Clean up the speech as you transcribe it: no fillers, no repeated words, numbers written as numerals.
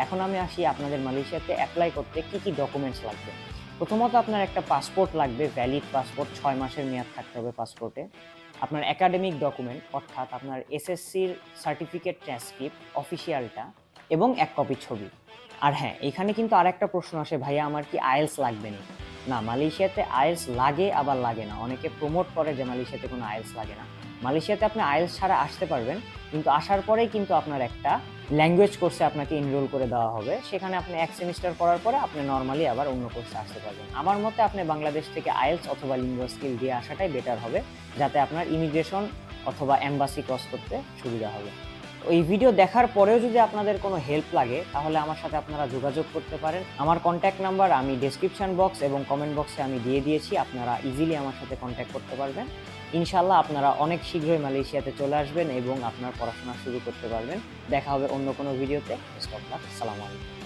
এখন আমি আসি আপনাদের মালয়েশিয়াতে অ্যাপ্লাই করতে কি কি ডকুমেন্টস লাগবে। প্রথমত আপনার একটা পাসপোর্ট লাগবে, ভ্যালিড পাসপোর্ট, 6 মাসের মেয়াদ থাকতে হবে পাসপোর্টে। আপনার একাডেমিক ডকুমেন্ট অর্থাৎ আপনার এসএসসির সার্টিফিকেট ট্রান্সক্রিপ্ট অফিসিয়ালটা এবং 1 কপি ছবি। আর হ্যাঁ, এখানে কিন্তু আরেকটা প্রশ্ন আসে, ভাইয়া আমার কি আইএলস লাগবে না? না, মালয়েশিয়াতে আইএলস লাগে আবার লাগে না। অনেকে প্রমোট করে যে মালয়েশিয়াতে কোনো আইএলস লাগে না। মালয়েশিয়াতে আপনি আইএলস ছাড়া আসতে পারবেন, কিন্তু আসার পরেই কিন্তু আপনার একটা ল্যাঙ্গুয়েজ কোর্সে আপনাকে এনরোল করে দেওয়া হবে। সেখানে আপনি 1 সেমিস্টার করার পরে আপনি নরমালি আবার অন্য কোর্সে আসতে পারবেন। আমার মতে আপনি বাংলাদেশ থেকে আইএলস অথবা লিঙ্গুয়া স্কিল দিয়ে আসাটাই বেটার হবে, যাতে আপনার ইমিগ্রেশন অথবা এম্বাসি ক্রস করতে সুবিধা হবে। এই ভিডিও দেখার পরেও যদি আপনাদের কোনো হেল্প লাগে তাহলে আমার সাথে আপনারা যোগাযোগ করতে পারেন। আমার কন্ট্যাক্ট নাম্বার আমি ডেসক্রিপশন বক্স এবং কমেন্ট বক্সে আমি দিয়ে দিয়েছি, আপনারা ইজিলি আমার সাথে কন্ট্যাক্ট করতে পারবেন। ইনশাল্লাহ আপনারা অনেক শীঘ্রই মালয়েশিয়াতে চলে আসবেন এবং আপনার পড়াশোনা শুরু করতে পারবেন। দেখা হবে অন্য কোনো ভিডিওতে। Best of luck. আসসালামু আলাইকুম।